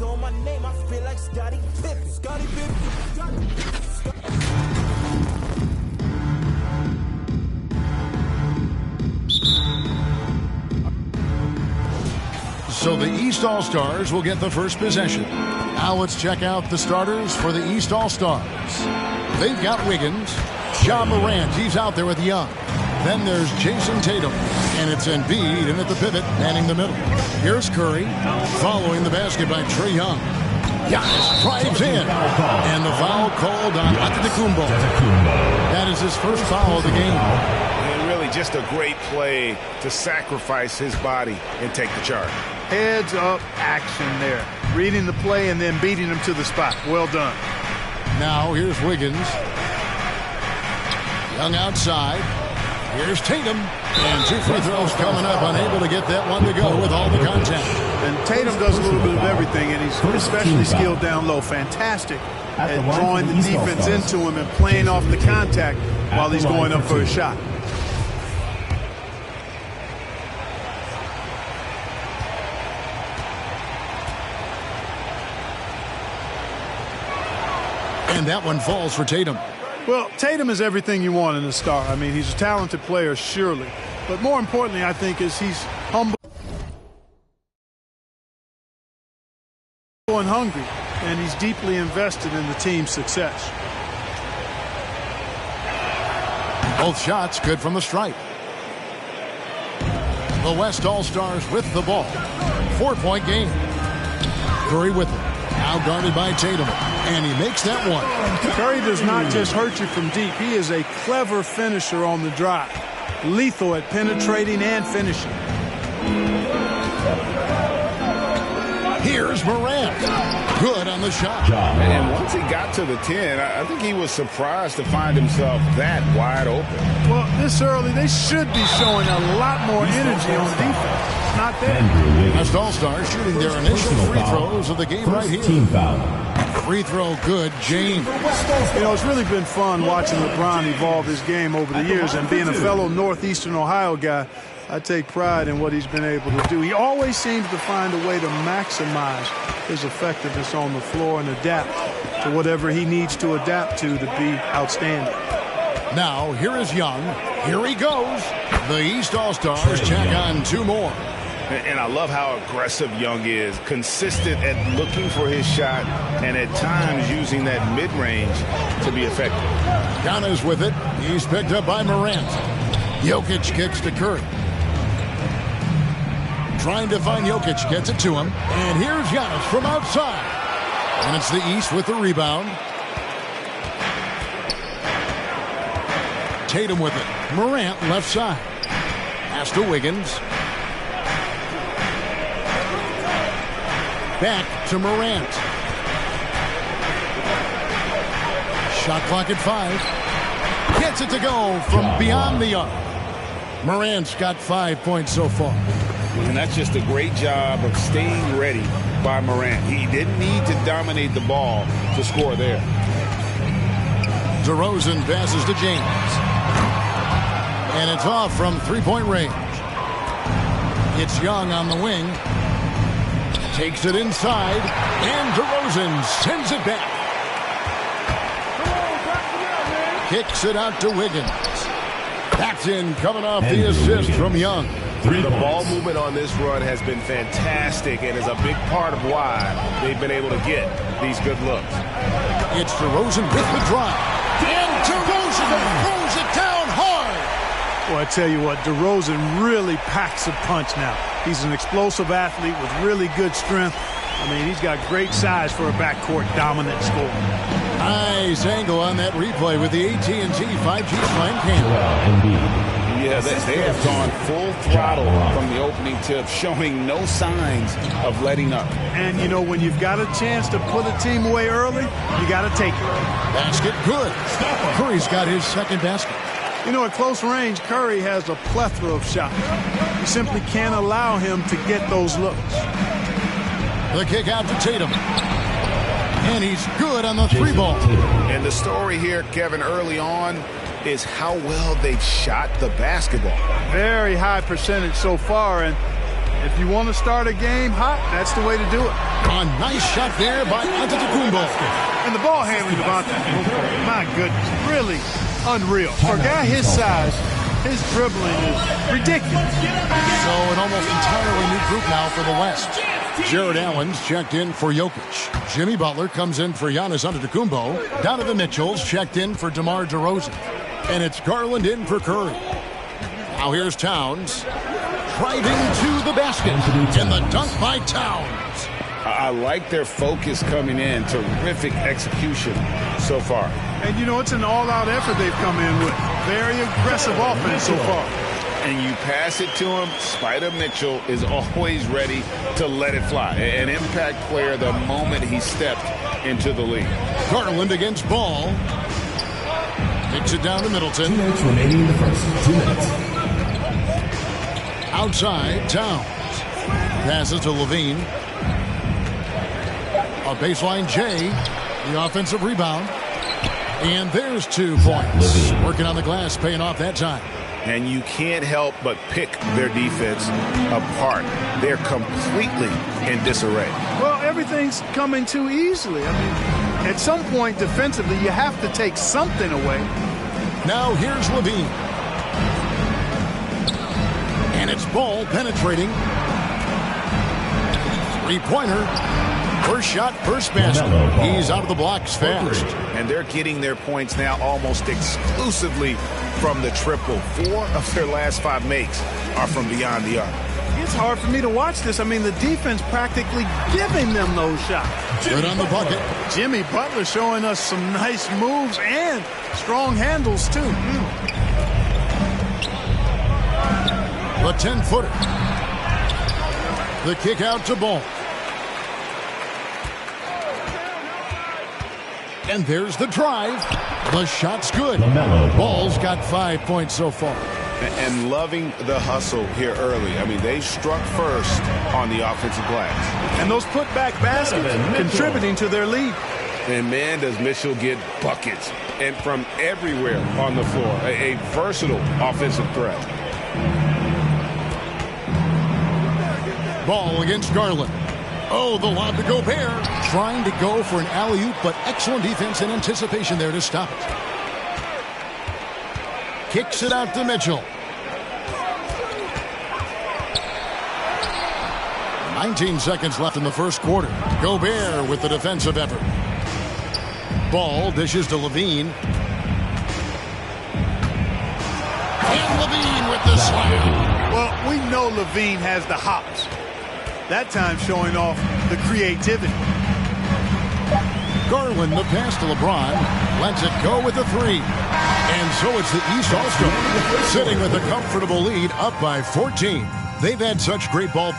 call my name, I feel like Scottie Pippen. Scottie Pippen. So the East All-Stars will get the first possession. Now let's check out the starters for the East All-Stars. They've got Wiggins. Ja Morant, he's out there with Young. Then there's Jason Tatum. And it's Embiid in at the pivot, manning the middle. Here's Curry, following the basket by Trae Young. Giannis drives in. And the foul called on Antetokounmpo. That is his first foul of the game. And really just a great play to sacrifice his body and take the charge. Heads up action there. Reading the play and then beating him to the spot. Well done. Now here's Wiggins. Young outside. Here's Tatum. And 2 free throws coming up. Unable to get that one to go with all the contact. And Tatum does a little bit of everything, and he's especially skilled down low. Fantastic at drawing the defense into him and playing off the contact while he's going up for a shot. And that one falls for Tatum. Well, Tatum is everything you want in a star. I mean, he's a talented player, surely. But more importantly, I think, is he's humble and hungry, and he's deeply invested in the team's success. Both shots good from the stripe. The West All-Stars with the ball. 4-point game. Curry with it. Now guarded by Tatum. And he makes that one. Curry does not just hurt you from deep. He is a clever finisher on the drive. Lethal at penetrating and finishing. Here's Morant. Good on the shot. And once he got to the 10, I think he was surprised to find himself that wide open. Well, this early, they should be showing a lot more energy on defense. Not there. West All-Stars shooting their initial free throws of the game right here. Team foul. Free throw good, James. You know, it's really been fun watching LeBron evolve his game over the years, and being a fellow Northeastern Ohio guy, I take pride in what he's been able to do. He always seems to find a way to maximize his effectiveness on the floor and adapt to whatever he needs to adapt to be outstanding. Now, here is Young. Here he goes. The East All-Stars check on 2 more. And I love how aggressive Young is, consistent at looking for his shot and at times using that mid-range to be effective. Giannis with it. He's picked up by Morant. Jokic kicks to Curry. Trying to find Jokic, gets it to him. And here's Giannis from outside. And it's the East with the rebound. Tatum with it. Morant left side. Pass to Wiggins. Back to Morant. Shot clock at 5. Gets it to go from beyond the arc. Morant's got 5 points so far. And that's just a great job of staying ready by Morant. He didn't need to dominate the ball to score there. DeRozan passes to James. And it's off from 3-point range. It's Young on the wing. Takes it inside, and DeRozan sends it back. Kicks it out to Wiggins. That's in, coming off the assist from Young. The ball movement on this run has been fantastic and is a big part of why they've been able to get these good looks. It's DeRozan with the drive. And DeRozan throws it down hard. Well, I tell you what, DeRozan really packs a punch now. He's an explosive athlete with really good strength. I mean, he's got great size for a backcourt dominant scorer. Nice angle on that replay with the AT&T 5G Slam camera. Yeah, they have gone full throttle from the opening tip, showing no signs of letting up. And, you know, when you've got a chance to put a team away early, you got to take it. Basket good. Curry's got his second basket. You know, at close range, Curry has a plethora of shots. You simply can't allow him to get those looks. The kick out to Tatum. And he's good on the 3-ball. And the story here, Kevin, early on is how well they've shot the basketball. Very high percentage so far, and If you want to start a game hot, that's the way to do it. A nice shot there by Antetokounmpo. And the ball handling of Antetokounmpo, my goodness, really unreal. For a guy his size, his dribbling is ridiculous. So an almost entirely new group now for the West. Jared Allen's checked in for Jokic. Jimmy Butler comes in for Giannis Antetokounmpo. Donovan Mitchell's checked in for DeMar DeRozan. And it's Garland in for Curry. Now here's Towns. Driving to the basket. And the dunk by Towns. I like their focus coming in. Terrific execution so far. And, you know, it's an all-out effort they've come in with. Very aggressive offense so far. And you pass it to him, Spider Mitchell is always ready to let it fly. An impact player the moment he stepped into the league. Garland against Ball. Takes it down to Middleton. 2 minutes remaining in the first. 2 minutes. Outside, Towns. Passes to Levine. A baseline J. The offensive rebound. And there's 2 points. Working on the glass, paying off that time. And you can't help but pick their defense apart. They're completely in disarray. Well, everything's coming too easily. I mean, at some point defensively, you have to take something away. Now here's Levine. And it's Ball penetrating. Three-pointer. First shot, first basket. He's out of the blocks fast. And they're getting their points now almost exclusively from the triple. 4 of their last 5 makes are from beyond the arc. It's hard for me to watch this. I mean, the defense practically giving them those shots. Good on the bucket. Jimmy Butler showing us some nice moves and strong handles, too. The 10-footer. The kick out to Ball. And there's the drive. The shot's good. Ball's got 5 points so far. And loving the hustle here early. I mean, they struck first on the offensive glass. And those putback baskets contributing to their lead. And man, does Mitchell get buckets. And from everywhere on the floor. A versatile offensive threat. Ball against Garland. Oh, the lob to Gobert. Trying to go for an alley-oop, but excellent defense and anticipation there to stop it. Kicks it out to Mitchell. 19 seconds left in the first quarter. Gobert with the defensive effort. Ball dishes to Levine. And Levine with the slam. Well, we know Levine has the hops. That time showing off the creativity. Garland, the pass to LeBron. Lets it go with the 3. And so it's the East All-Star sitting with a comfortable lead up by 14. They've had such great ball.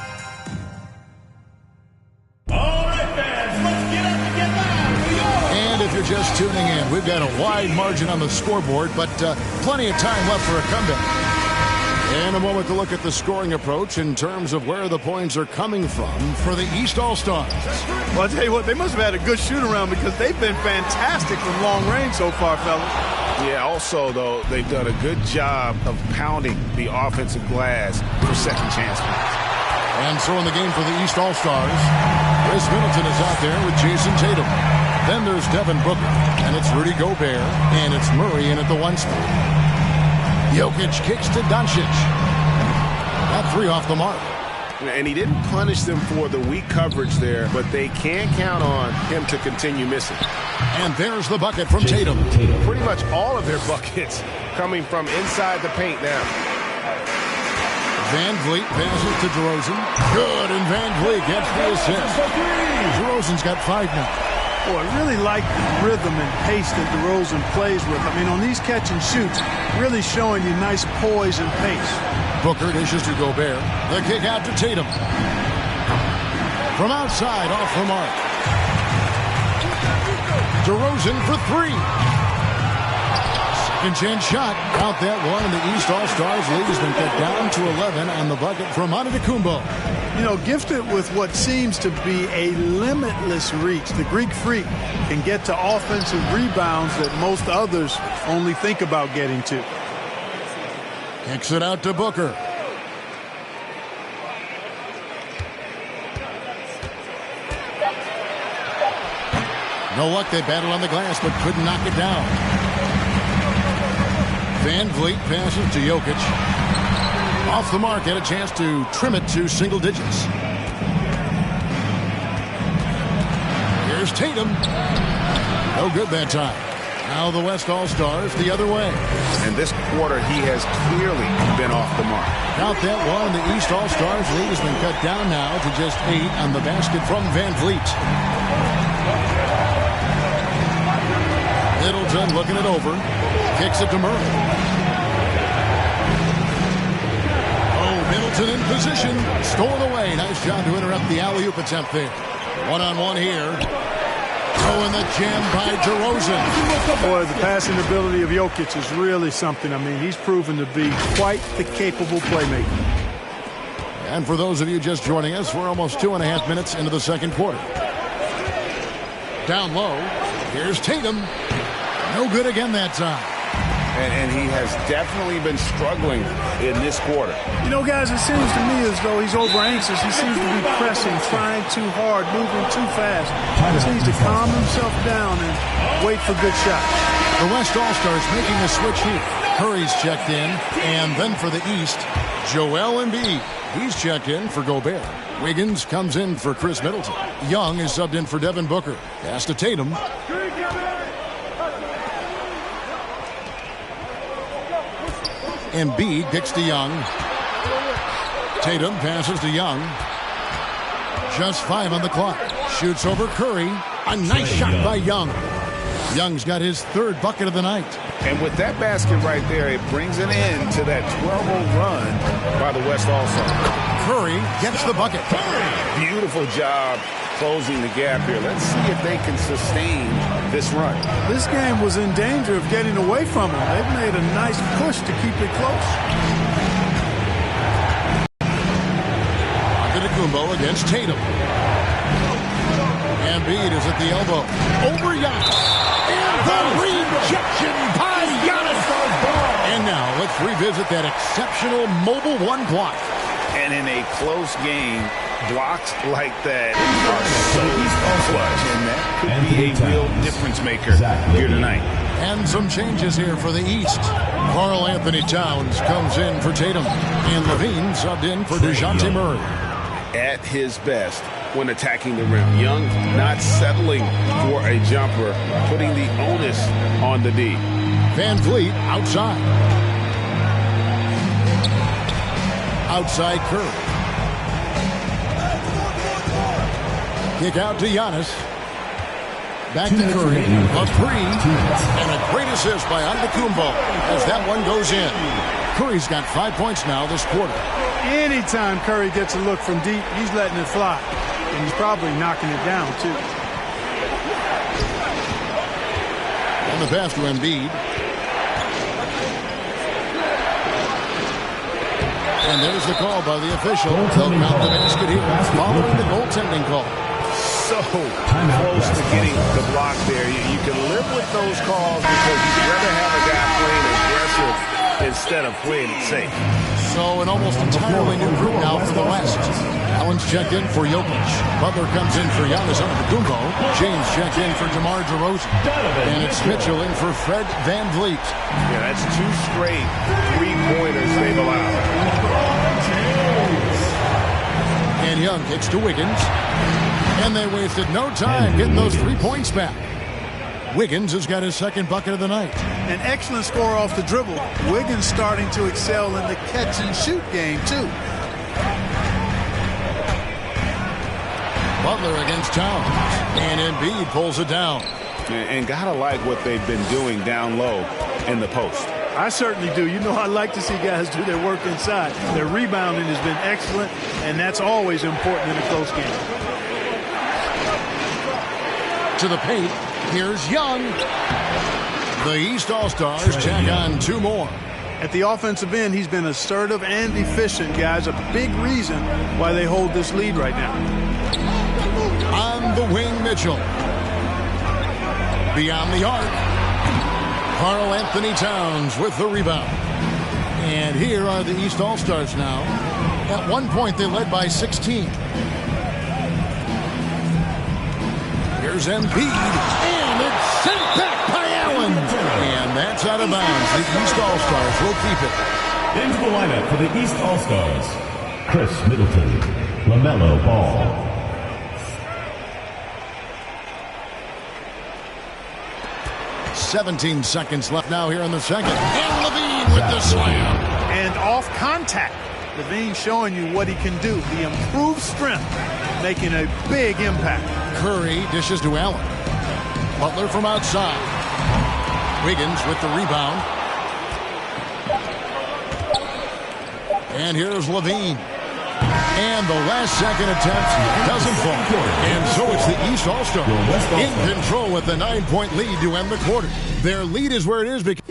All right, fans, let's get up and get loud. And if you're just tuning in, we've got a wide margin on the scoreboard, but plenty of time left for a comeback. And a moment to look at the scoring approach in terms of where the points are coming from for the East All-Stars. Well, I'll tell you what, they must have had a good shoot-around because they've been fantastic from long range so far, fellas. Yeah, also, though, they've done a good job of pounding the offensive glass for second chance points. And so in the game for the East All-Stars, Chris Middleton is out there with Jason Tatum. Then there's Devin Booker, and it's Rudy Gobert, and it's Murray in at the 1 spot. Jokic kicks to Doncic. That 3 off the mark. And he didn't punish them for the weak coverage there, but they can't count on him to continue missing. And there's the bucket from Tatum. Pretty much all of their buckets coming from inside the paint now. Van Vliet passes to DeRozan. Good, and Van Vliet gets the assist. DeRozan's got 5 now. Boy, I really like the rhythm and pace that DeRozan plays with. I mean, on these catch and shoots, really showing you nice poise and pace. Booker dishes to Gobert. The kick out to Tatum. From outside, off the mark. DeRozan for 3. Second chance shot. Out that one, and the East All-Stars lead has been cut down to 11 on the bucket from Antetokounmpo. You know, gifted with what seems to be a limitless reach. The Greek Freak can get to offensive rebounds that most others only think about getting to. Kicks it out to Booker. No luck. They battled on the glass, but couldn't knock it down. Van Vliet passes to Jokic. Off the mark, had a chance to trim it to single digits. Here's Tatum. No good that time. Now the West All-Stars the other way. And this quarter, he has clearly been off the mark. Count that one. The East All-Stars lead has been cut down now to just 8 on the basket from Van Vliet. Middleton looking it over. Kicks it to Murray. Oh, Middleton in position. Stolen away. Nice job to interrupt the alley-oop attempt there. One-on-one here. Oh, and the jam by DeRozan. Boy, the passing ability of Jokic is really something. I mean, he's proven to be quite the capable playmaker. And for those of you just joining us, we're almost 2.5 minutes into the second quarter. Down low. Here's Tatum. No good again that time. And he has definitely been struggling in this quarter. You know, guys, it seems to me as though he's over anxious. He seems to be pressing, trying too hard, moving too fast. He just needs to calm himself down and wait for good shots. The West All-Stars making a switch here. Curry's checked in. And then for the East, Joel Embiid. He's checked in for Gobert. Wiggins comes in for Chris Middleton. Young is subbed in for Devin Booker. Pass to Tatum. Embiid kicks to Young. Tatum passes to Young. Just 5 on the clock. Shoots over Curry. A nice shot by Young. Young's got his 3rd bucket of the night. And with that basket right there, it brings an end to that 12-0 run by the West All-Stars. Curry gets the bucket. Beautiful job closing the gap here. Let's see if they can sustain this run. This game was in danger of getting away from them. They've made a nice push to keep it close. Antetokounmpo against Tatum. Embiid is at the elbow. Over Giannis. And the rejection by Giannis. And now let's revisit that exceptional mobile 1 block. And in a close game, blocks like that are so clutch, and that could be a real difference maker here tonight. And some changes here for the East. Karl Anthony Towns comes in for Tatum, and Levine subbed in for DeJounte Murray. At his best when attacking the rim. Young not settling for a jumper, putting the onus on the D. Van Vliet outside. Outside Curry. Kick out to Giannis. Back to Curry. A 3. And a great assist by Antetokounmpo as that one goes in. Curry's got 5 points now this quarter. Anytime Curry gets a look from deep, he's letting it fly. And he's probably knocking it down, too. And the pass to Embiid. And there's the call by the official. They'll count the basket here following the goaltending call. So close to getting the block there. You can live with those calls because you'd rather have a guy playing aggressive instead of playing it safe. So an almost entirely new group now for the West. Allen's checked in for Jokic. Butler comes in for Giannis Antetokounmpo. James checked in for DeMar DeRozan. And it's Mitchell in for Fred Van Vliet. Yeah, that's 2 straight 3-pointers they've allowed. And Young kicks to Wiggins. And they wasted no time getting those 3 points back. Wiggins has got his 2nd bucket of the night. An excellent score off the dribble. Wiggins starting to excel in the catch-and-shoot game, too. Butler against Towns. And Embiid pulls it down. And gotta like what they've been doing down low in the post. I certainly do. You know, I like to see guys do their work inside. Their rebounding has been excellent, and that's always important in a close game. To the paint. Here's Young. The East All-Stars tack on 2 more. At the offensive end, he's been assertive and efficient, guys. A big reason why they hold this lead right now. On the wing, Mitchell. Beyond the arc. Karl Anthony Towns with the rebound. And here are the East All-Stars now. At one point, they led by 16. Here's Embiid, and it's sent back by Allen. And that's out of bounds. The East All-Stars will keep it. Into the lineup for the East All-Stars, Chris Middleton, LaMelo Ball. 17 seconds left now here in the second. And LaVine with the slam. And off contact. LaVine showing you what he can do. The improved strength making a big impact. Curry dishes to Allen. Butler from outside. Wiggins with the rebound. And here's LaVine. And the last second attempt doesn't fall. And so it's the East All-Star in control with the 9-point lead to end the quarter. Their lead is where it is because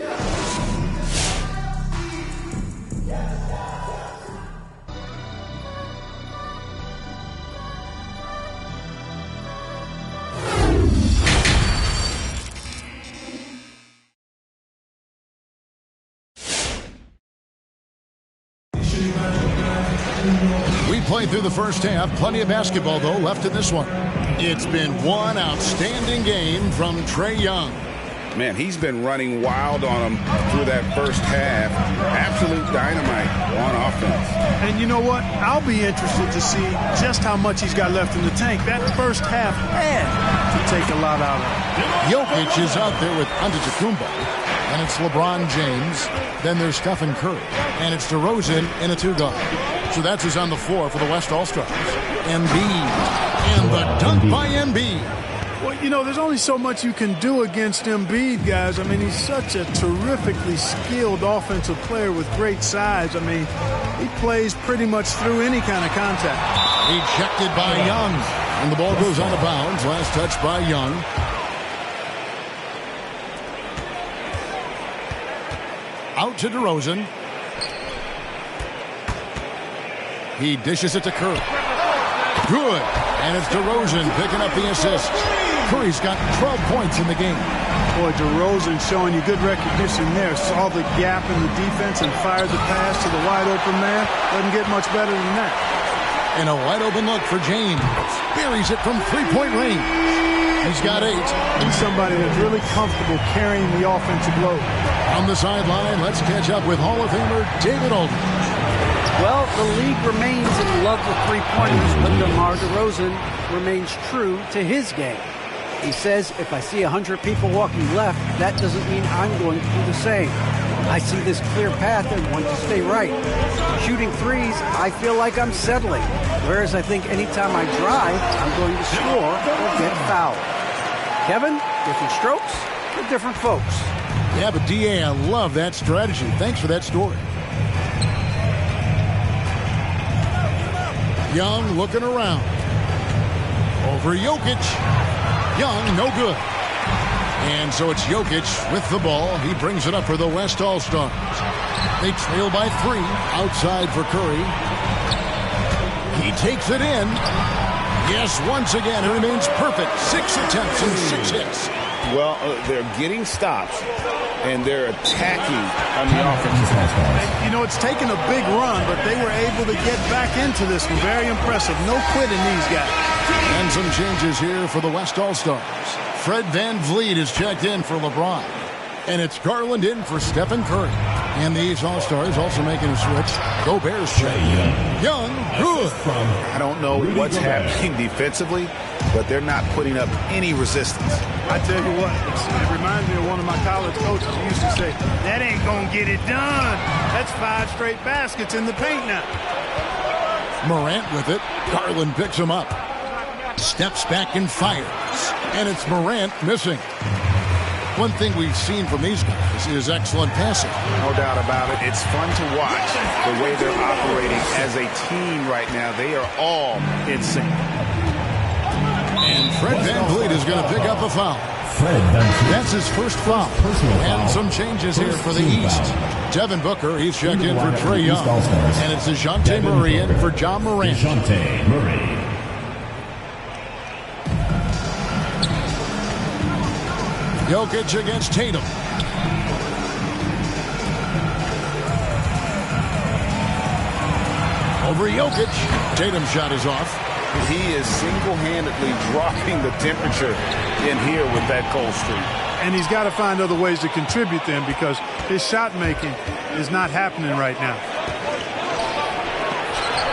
played through the first half. Plenty of basketball, though, left in this one. It's been one outstanding game from Trae Young. Man, he's been running wild on him through that first half. Absolute dynamite on offense. And you know what? I'll be interested to see just how much he's got left in the tank. That first half had to take a lot out of him. Jokic is out there with Antetokounmpo. And it's LeBron James. Then there's Stephen Curry. And it's DeRozan in a two-guard. So that's who's on the floor for the West All-Stars. Embiid. And the dunk by Embiid. Well, you know, there's only so much you can do against Embiid, guys. I mean, he's such a terrifically skilled offensive player with great size. I mean, he plays pretty much through any kind of contact. Ejected by Young. And the ball goes out of bounds. Last touch by Young. Out to DeRozan. He dishes it to Curry. Good. And it's DeRozan picking up the assist. Curry's got 12 points in the game. Boy, DeRozan showing you good recognition there. Saw the gap in the defense and fired the pass to the wide-open man. Doesn't get much better than that. And a wide-open look for James. Buries it from three-point range. He's got 8. He's somebody that's really comfortable carrying the offensive load. On the sideline, let's catch up with Hall of Famer David Aldridge. Well, the league remains in love with three-pointers, but DeMar DeRozan remains true to his game. He says, if I see 100 people walking left, that doesn't mean I'm going to do the same. I see this clear path and want to stay right. Shooting threes, I feel like I'm settling, whereas I think anytime I drive, I'm going to score or get fouled. Kevin, different strokes for different folks. Yeah, but D.A., I love that strategy. Thanks for that story. Young looking around. Over Jokic. Young, no good. And so it's Jokic with the ball. He brings it up for the West All-Stars. They trail by 3. Outside for Curry. He takes it in. Yes, once again, it remains perfect. 6 attempts and 6 hits. Well, they're getting stops, and they're attacking on the offensive side. You know, it's taken a big run, but they were able to get back into this one. Very impressive. No quitting these guys. And some changes here for the West All-Stars. Fred VanVleet is checked in for LeBron. And it's Garland in for Stephen Curry. And the East All-Stars also making a switch. Go Bears check. Young, good. I don't know what's happening defensively, but they're not putting up any resistance. I tell you what, it reminds me of one of my college coaches who used to say, that ain't going to get it done. That's 5 straight baskets in the paint now. Morant with it. Garland picks him up. Steps back and fires. And it's Morant missing. One thing we've seen from these guys is excellent passing. No doubt about it. It's fun to watch the way they're operating as a team right now. They are all in sync. And Fred VanVleet is going to pick up a foul. That's his first foul. And some changes here for the East. Devin Booker, he's checked in for Trae Young. And it's DeJounte Murray in for John Morant. DeJounte Murray. Jokic against Tatum. Over Jokic. Tatum's shot is off. He is single-handedly dropping the temperature in here with that cold streak. And he's got to find other ways to contribute then, because his shot making is not happening right now.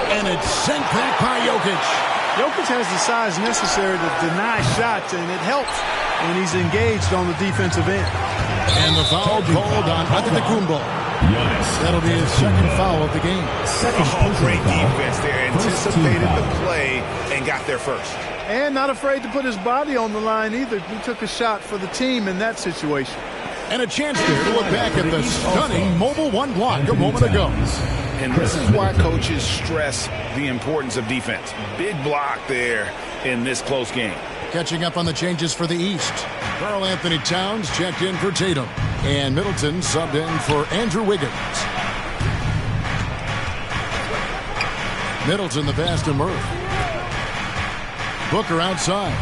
And it's sent back by Jokic. Jokic has the size necessary to deny shots, and it helps when he's engaged on the defensive end. And the foul called on Antetokounmpo. That'll be his second foul of the game. Great defense there. Anticipated the play and got there first. And not afraid to put his body on the line either. He took a shot for the team in that situation. And a chance there to look back at the stunning mobile one block a moment ago. And this is why coaches stress the importance of defense. Big block there in this close game. Catching up on the changes for the East. Karl Anthony Towns checked in for Tatum. And Middleton subbed in for Andrew Wiggins. Middleton the pass to Murph. Booker outside.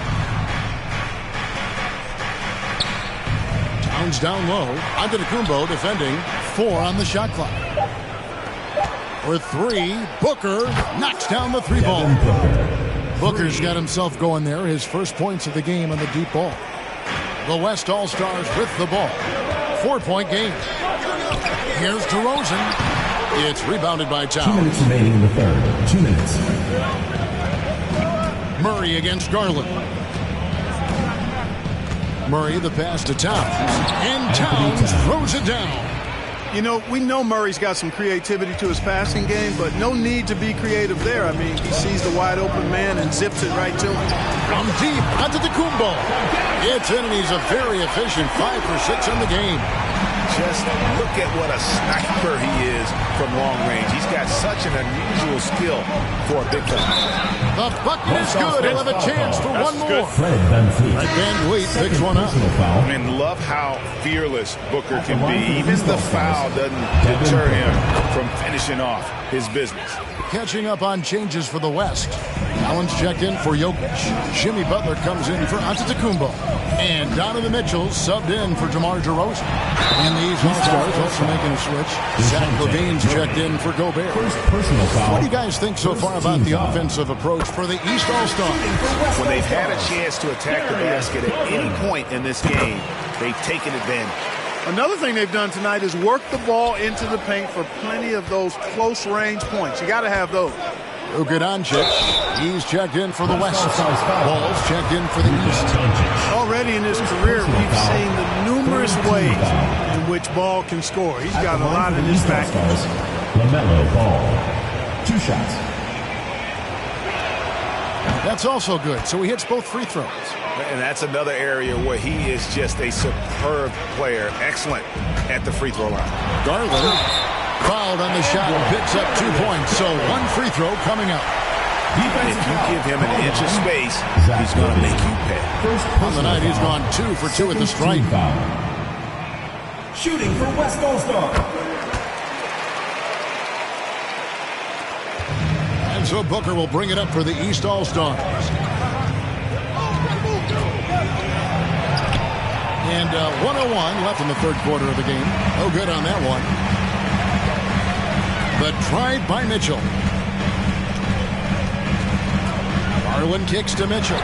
Towns down low. Antetokounmpo defending. 4 on the shot clock. For 3, Booker knocks down the 3-ball. Booker's got himself going there. His first points of the game on the deep ball. The West All-Stars with the ball. 4-point game. Here's DeRozan. It's rebounded by Towns. 2 minutes remaining in the third. 2 minutes. Murray against Garland. Murray the pass to Towns. And Towns throws it down. You know, we know Murray's got some creativity to his passing game, but no need to be creative there. I mean, he sees the wide open man and zips it right to him. From deep Antetokounmpo. It's in, and he's a very efficient 5 for 6 in the game. Just look at what a sniper he is from long range. He's got such an unusual skill for a big guy. The bucket is good. He'll have a chance for one more. Fred VanVleet. VanVleet picks one up. I mean, love how fearless Booker can be. Even the foul doesn't deter him from finishing off his business. Catching up on changes for the West. Allen's checked in for Jokic. Jimmy Butler comes in for Antetokounmpo. And Donovan Mitchell subbed in for DeMar DeRozan. And these All-Stars also making a switch. Zach LaVine's checked in for Gobert. Personal foul. What do you guys think so far about the offensive approach for the East All-Stars? When they've had a chance to attack the basket at any point in this game, they've taken advantage. Another thing they've done tonight is work the ball into the paint for plenty of those close-range points. You got to have those. Luka Doncic, he's checked in for the West. Ball's checked in for the East. Already in his career, we've seen the numerous ways in which Ball can score. He's got a lot in his package. LaMelo Ball. 2 shots. That's also good. So he hits both free throws. And that's another area where he is just a superb player. Excellent at the free throw line. Garland fouled on the shot and picks up 2 points. So 1 free throw coming up. If you give him an inch of space, he's going to make you pay. On the night, he's gone 2 for 2 at the stripe. Shooting for West All-Star. And so Booker will bring it up for the East All-Stars. And 101 left in the third quarter of the game. No good on that one. But tried by Mitchell. Garland kicks to Mitchell.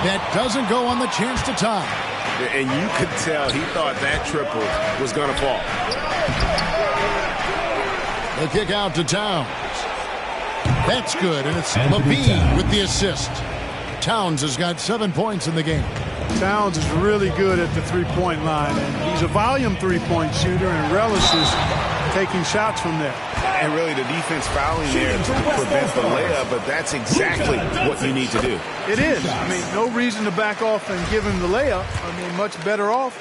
That doesn't go on the chance to tie. And you could tell he thought that triple was going to fall. The kick out to Towns. That's good, and it's LaVine with the assist. Towns has got 7 points in the game. Towns is really good at the three-point line, and he's a volume three-point shooter and relishes taking shots from there. And really the defense fouling there to prevent the layup, but that's exactly what you need to do. It is. I mean, no reason to back off and give him the layup. I mean, much better off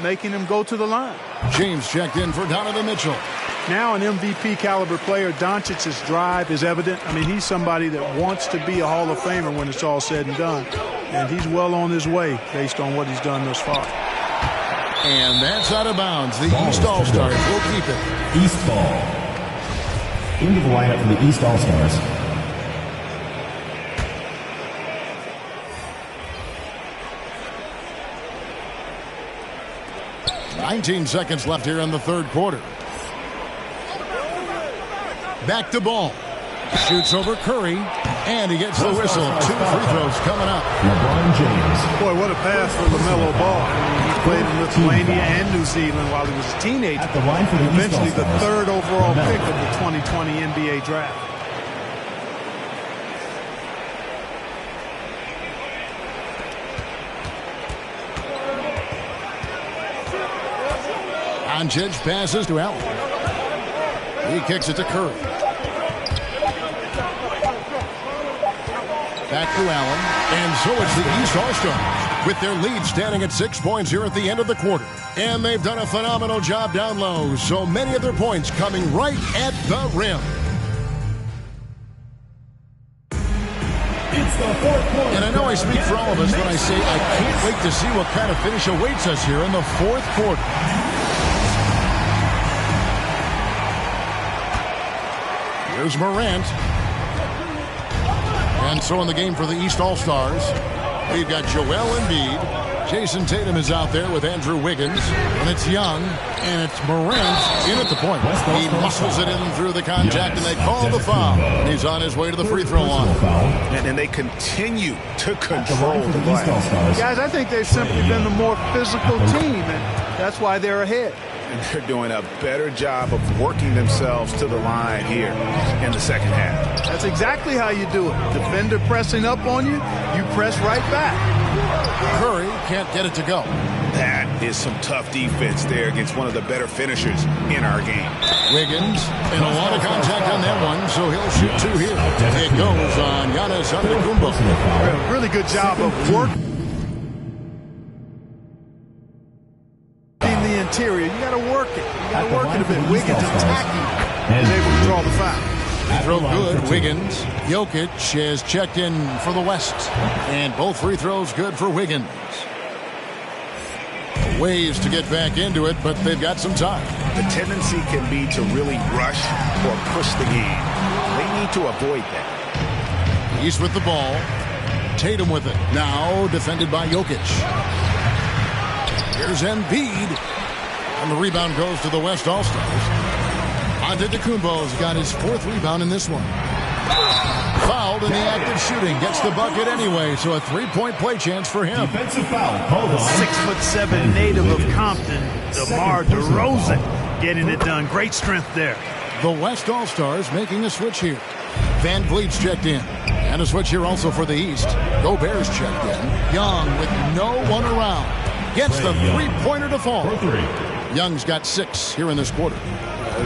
making him go to the line. James checked in for Donovan Mitchell. Now an MVP caliber player, Doncic's drive is evident. I mean, he's somebody that wants to be a Hall of Famer when it's all said and done. And he's well on his way based on what he's done thus far. And that's out of bounds. The East All-Stars will keep it. East ball. Into the lineup for the East All-Stars. "19 seconds left here in the third quarter. Back to Ball. Shoots over Curry, and he gets the whistle. 2 free throws coming up. LeBron James. Boy, what a pass for LaMelo Ball. I mean, he played in Lithuania and New Zealand while he was a teenager. At the line for the Eventually East the All-Stars, third overall LaMelo. pick of the 2020 NBA draft. Doncic passes to Allen. He kicks it to Curry. Back to Allen. And so it's the East All-Stars with their lead standing at 6 points here at the end of the quarter. And they've done a phenomenal job down low. So many of their points coming right at the rim. It's the fourth quarter. And I know I speak for all of us when I say I can't wait to see what kind of finish awaits us here in the fourth quarter. Here's Morant. And so in the game for the East All-Stars, we've got Joel Embiid. Jason Tatum is out there with Andrew Wiggins. And it's Young. And it's Morant in at the point. He muscles it in through the contact, and they call the foul. And he's on his way to the free throw line. And they continue to control the glass. Guys, I think they've simply been the more physical team, and that's why they're ahead. And they're doing a better job of working themselves to the line here in the second half. That's exactly how you do it. Defender pressing up on you, you press right back. Curry can't get it to go. That is some tough defense there against one of the better finishers in our game. Wiggins, and a lot of contact on that one, so he'll shoot 2 here. It goes on Giannis Antetokounmpo. Really good job of working the interior. You got to work it. You got to work it a bit. Wiggins attacking is able to draw the foul. Throw good, Wiggins. Jokic has checked in for the West. And both free throws good for Wiggins. Ways to get back into it, but they've got some time. The tendency can be to really rush or push the game. They need to avoid that. He's with the ball. Tatum with it. Now defended by Jokic. Here's Embiid. And the rebound goes to the West All-Stars. Antetokounmpo's got his 4th rebound in this one. Fouled in the act of shooting. Gets the bucket anyway, so a 3-point play chance for him. Defensive foul called on. 6'7" native of Compton, DeMar DeRozan, getting it done. Great strength there. The West All-Stars making a switch here. Van Vliet's checked in. And a switch here also for the East. Gobert's checked in. Young with no one around. Gets the 3-pointer to fall. Young's got 6 here in this quarter.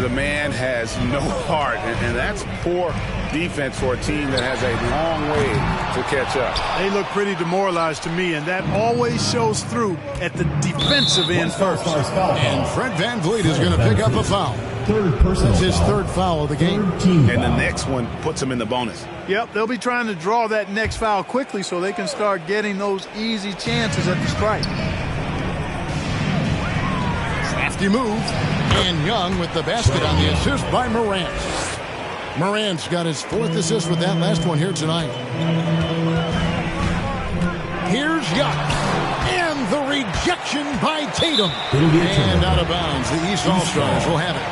The man has no heart, and that's poor defense for a team that has a long way to catch up. They look pretty demoralized to me, and that always shows through at the defensive end first. And Fred Van Vliet is going to pick up a foul. That's his 3rd foul of the game. And the next one puts him in the bonus. Yep, they'll be trying to draw that next foul quickly so they can start getting those easy chances at the strike. Crafty move. And Young with the basket on the assist by Morant. Morant's got his 4th assist with that last one here tonight. Here's Young. And the rejection by Tatum. And out of bounds. The East All-Stars will have it.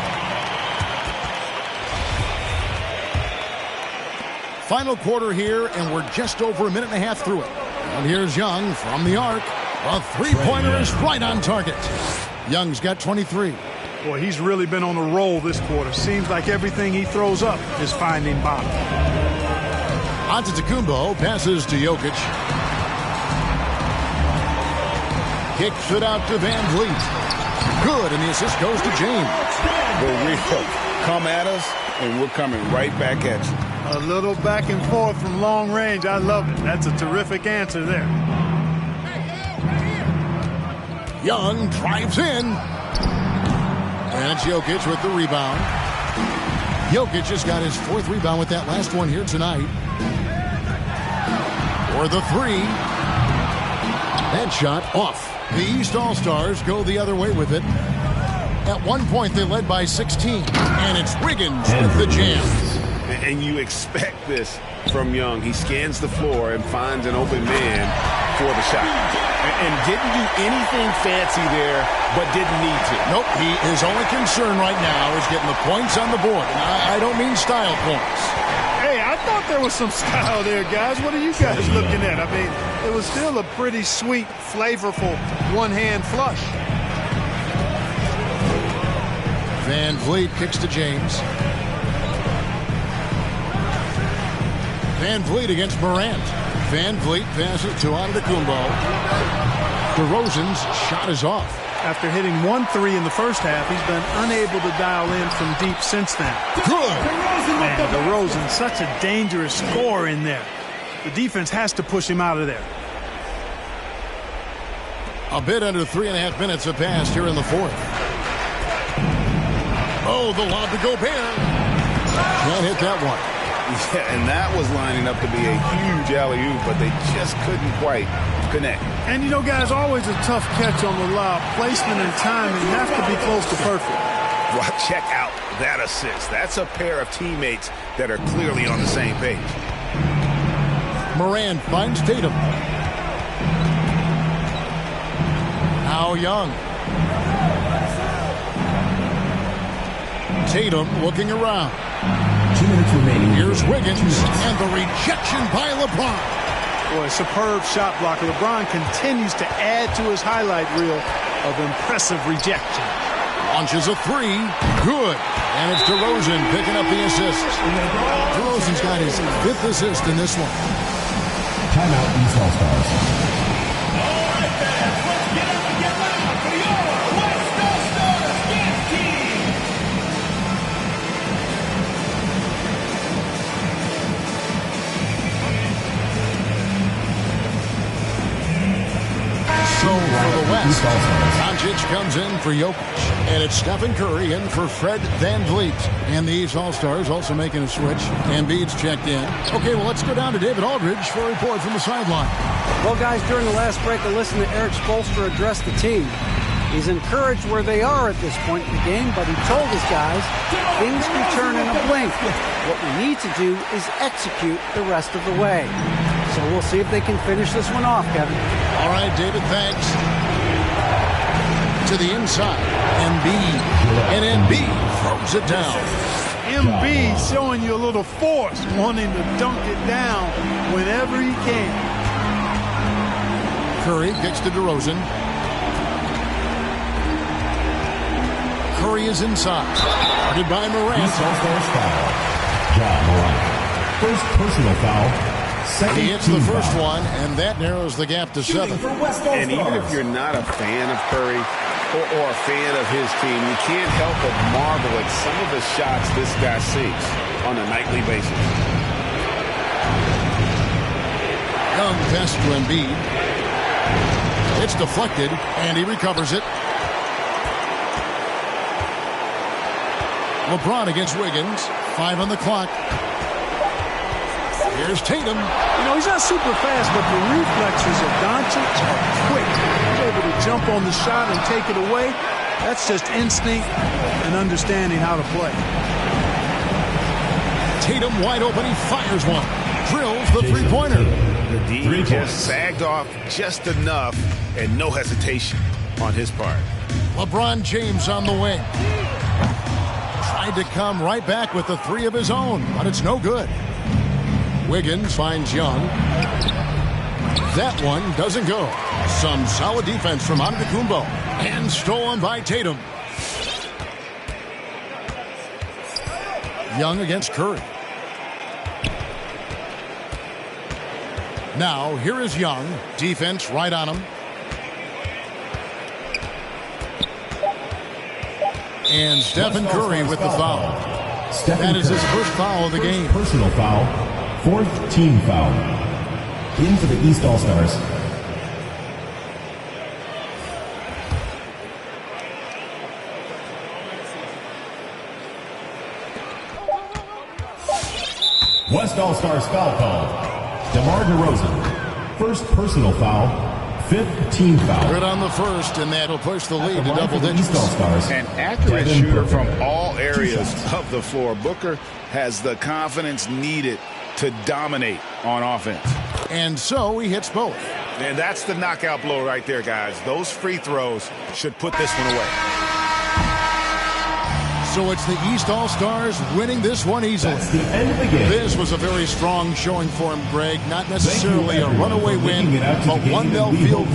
Final quarter here, and we're just over a minute and a half through it. And here's Young from the arc. A 3-pointer is right on target. Young's got 23. Boy, he's really been on a roll this quarter. Seems like everything he throws up is finding bottom. Antetokounmpo passes to Jokic. Kicks it out to Van Vliet. Good, and the assist goes to James. Well, we come at us, and we're coming right back at you. A little back and forth from long range. I love it. That's a terrific answer there. Young drives in. And it's Jokic with the rebound. Jokic has got his 4th rebound with that last one here tonight. For the 3. That shot off. The East All-Stars go the other way with it. At one point, they led by 16. And it's Wiggins with the jam. And you expect this from Young. He scans the floor and finds an open man for the shot. And didn't do anything fancy there, but didn't need to. Nope, his only concern right now is getting the points on the board. And I don't mean style points. thought there was some style there, guys. What are you guys looking at? I mean, it was still a pretty sweet, flavorful one-hand flush. Van Vliet kicks to James. Van Vliet against Morant. Van Vliet passes to Antetokounmpo. DeRozan's shot is off. After hitting 1-3 in the first half, he's been unable to dial in from deep since then. Good. Man, DeRozan, such a dangerous scorer in there. The defense has to push him out of there. A bit under 3.5 minutes have passed here in the fourth. Oh, the lob to Gobert. Can't hit that one. Yeah, and that was lining up to be a huge alley-oop, but they just couldn't quite connect. And, you know, guys, always a tough catch on the lob. Placement and timing have to be close to perfect. Well, check out that assist. That's a pair of teammates that are clearly on the same page. Morant finds Tatum. Now Young. Tatum looking around. 2 minutes remaining. Here's Wiggins, and the rejection by LeBron. Boy, superb shot blocker. LeBron continues to add to his highlight reel of impressive rejection. Launches a three. Good. And it's DeRozan picking up the assist. DeRozan's got his 5th assist in this one. Timeout, East All-Stars. All right, fans, let's get up and get loud for your West All-Stars dance team. So for the West, Doncic comes in for Jokic, and it's Stephen Curry in for Fred VanVleet. And these All-Stars also making a switch. Embiid's checked in. Okay, well, let's go down to David Aldridge for a report from the sideline. Well, guys, during the last break, I listened to Eric Spoelstra address the team. He's encouraged where they are at this point in the game, but he told his guys things can turn in a blink. What we need to do is execute the rest of the way. So we'll see if they can finish this one off, Kevin. All right, David, thanks. To the inside, Embiid. And Embiid throws it down. Embiid showing you a little force, wanting to dunk it down whenever he can. Curry kicks to DeRozan. Curry is inside. Guarded by Morant. East All-Stars foul. Ja Morant. First personal foul. Second He hits the first foul. one, and that narrows the gap to 7. And even if you're not a fan of Curry or a fan of his team, you can't help but marvel at some of the shots this guy sees on a nightly basis. Young pass to Embiid. It's deflected, and he recovers it. LeBron against Wiggins. 5 on the clock. Here's Tatum. You know, he's not super fast, but the reflexes of Doncic are quick. He's able to jump on the shot and take it away. That's just instinct and understanding how to play. Tatum wide open. He fires one. Drills the three-pointer. The D 3 just points. sagged off just enough and no hesitation on his part. LeBron James on the wing. Tried to come right back with the 3 of his own, but it's no good. Wiggins finds Young. That one doesn't go. Some solid defense from Antetokounmpo. And stolen by Tatum. Young against Curry. Now, here is Young. Defense right on him. And Stephen Curry with the foul. Stephen That is his Curry. first foul of the First game. personal foul. 4th team foul. In for the East All-Stars. West All-Stars foul called. DeMar DeRozan. First personal foul. 5th team foul. Good on the first, and that'll push the lead to Line double for the digits. East All-Stars. An accurate Devin shooter Booker. from all areas 2 shots. of the floor. Booker has the confidence needed to dominate on offense. And so he hits both. And that's the knockout blow right there, guys. Those free throws should put this one away. So it's the East All-Stars winning this one easily. That's the end of the game. This was a very strong showing for him, Greg. Not necessarily a runaway win, but one they'll feel